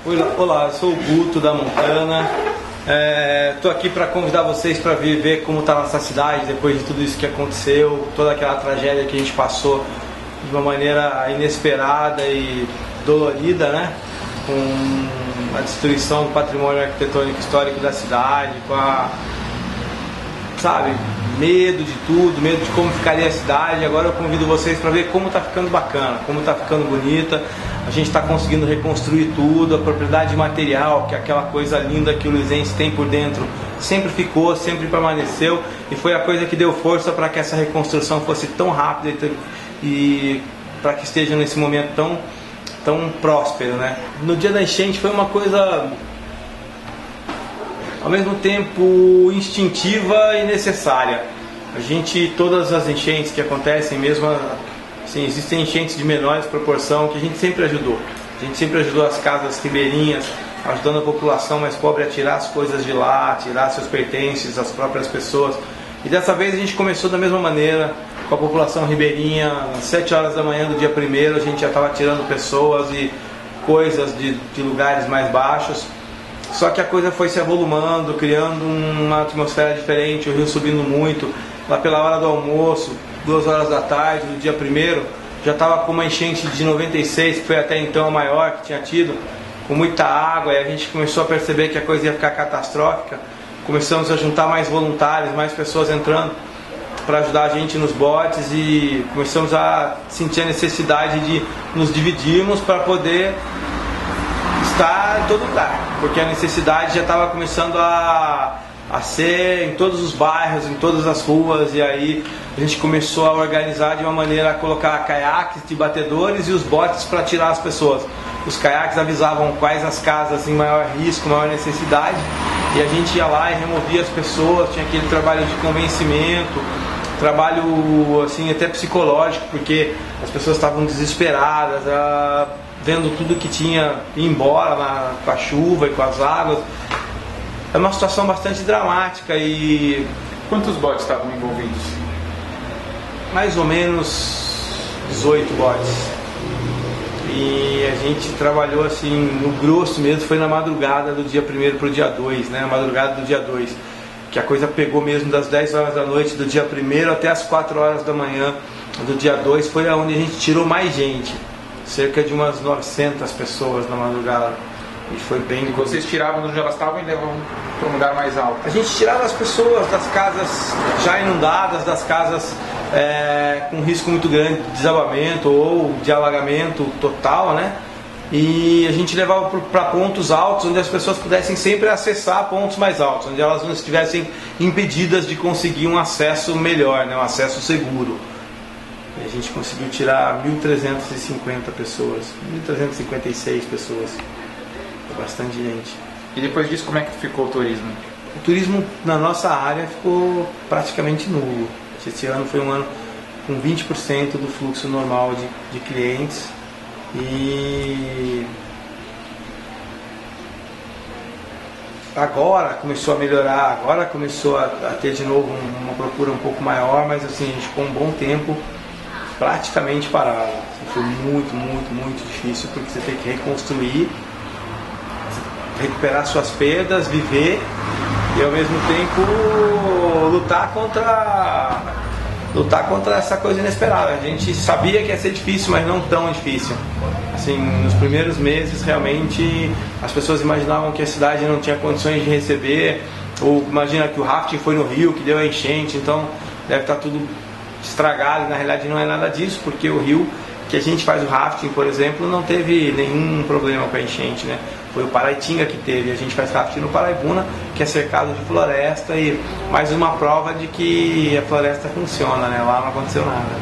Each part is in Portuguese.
Olá, eu sou o Guto da Montana. Estou aqui para convidar vocês para vir ver como está a nossa cidade depois de tudo isso que aconteceu, toda aquela tragédia que a gente passou de uma maneira inesperada e dolorida, né? Com a destruição do patrimônio arquitetônico histórico da cidade, com medo de tudo, medo de como ficaria a cidade. Agora eu convido vocês para ver como está ficando bacana, como está ficando bonita. A gente está conseguindo reconstruir tudo, a propriedade material, que é aquela coisa linda que o luizense tem por dentro, sempre ficou, sempre permaneceu, e foi a coisa que deu força para que essa reconstrução fosse tão rápida e para que esteja nesse momento tão próspero, né? No dia da enchente foi uma coisa ao mesmo tempo instintiva e necessária. Todas as enchentes que acontecem, mesmo assim, existem enchentes de menores proporção que a gente sempre ajudou. A gente sempre ajudou as casas ribeirinhas, ajudando a população mais pobre a tirar as coisas de lá, tirar seus pertences, as próprias pessoas. E dessa vez a gente começou da mesma maneira, com a população ribeirinha. Às 7 horas da manhã do dia 1º a gente já estava tirando pessoas e coisas de lugares mais baixos. Só que a coisa foi se avolumando, criando uma atmosfera diferente, o rio subindo muito. Lá pela hora do almoço, 2 horas da tarde, do dia 1º, já estava com uma enchente de 96, que foi até então a maior que tinha tido, com muita água, e a gente começou a perceber que a coisa ia ficar catastrófica. Começamos a juntar mais voluntários, mais pessoas entrando para ajudar a gente nos botes, e começamos a sentir a necessidade de nos dividirmos para poder estar em todo lugar, porque a necessidade já estava começando a ser em todos os bairros, em todas as ruas, e aí a gente começou a organizar de uma maneira a colocar caiaques de batedores e os botes para tirar as pessoas. Os caiaques avisavam quais as casas em maior risco, maior necessidade, e a gente ia lá e removia as pessoas. Tinha aquele trabalho de convencimento, trabalho assim até psicológico, porque as pessoas estavam desesperadas, vendo tudo que tinha ir embora com a chuva e com as águas. É uma situação bastante dramática. E quantos botes estavam envolvidos? Mais ou menos 18 botes. E a gente trabalhou assim, no grosso mesmo, foi na madrugada do dia 1º para o dia 2, né? Na madrugada do dia 2, que a coisa pegou mesmo das 10 horas da noite do dia 1º até as 4 horas da manhã do dia 2, foi onde a gente tirou mais gente. Cerca de umas 900 pessoas na madrugada. E foi bem. E vocês tiravam de onde elas estavam e levavam para um lugar mais alto? A gente tirava as pessoas das casas já inundadas, das casas com risco muito grande de desabamento ou de alagamento total, né? E a gente levava para pontos altos, onde as pessoas pudessem sempre acessar pontos mais altos, onde elas não estivessem impedidas de conseguir um acesso melhor, né? Um acesso seguro. A gente conseguiu tirar 1.350 pessoas, 1.356 pessoas, é bastante gente. E depois disso, como é que ficou o turismo? O turismo na nossa área ficou praticamente nulo. Esse ano foi um ano com 20% do fluxo normal de clientes. E agora começou a melhorar, agora começou a ter de novo uma procura um pouco maior, mas assim, a gente ficou um bom tempo praticamente parado. Foi muito difícil, porque você tem que reconstruir, recuperar suas perdas, viver e ao mesmo tempo lutar contra essa coisa inesperada. A gente sabia que ia ser difícil, mas não tão difícil. Assim, nos primeiros meses realmente as pessoas imaginavam que a cidade não tinha condições de receber, ou imagina que o rafting foi no rio, que deu a enchente, então deve estar tudo estragado. Na realidade não é nada disso, porque o rio que a gente faz o rafting, por exemplo, não teve nenhum problema com a enchente, né? Foi o Paraitinga que teve. A gente faz rafting no Paraibuna, que é cercado de floresta, e mais uma prova de que a floresta funciona, né? Lá não aconteceu nada.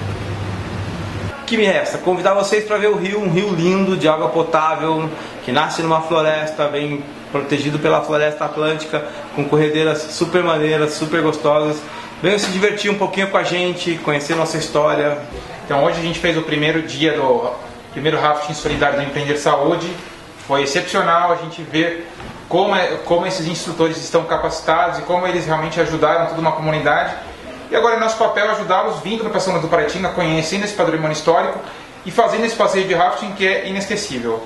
O que me resta? Convidar vocês para ver o rio, um rio lindo de água potável, que nasce numa floresta, bem protegido pela floresta atlântica, com corredeiras super maneiras, super gostosas. Venham se divertir um pouquinho com a gente, conhecer nossa história. Então hoje a gente fez o primeiro dia do primeiro rafting solidário do Empreender Saúde. Foi excepcional a gente ver como esses instrutores estão capacitados e como eles realmente ajudaram toda uma comunidade. E agora é nosso papel ajudá-los vindo para São Luís do Paraitinga, conhecendo esse patrimônio histórico e fazendo esse passeio de rafting que é inesquecível.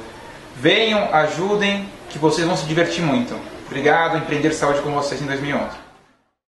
Venham, ajudem, que vocês vão se divertir muito. Obrigado, Empreender Saúde com vocês em 2011.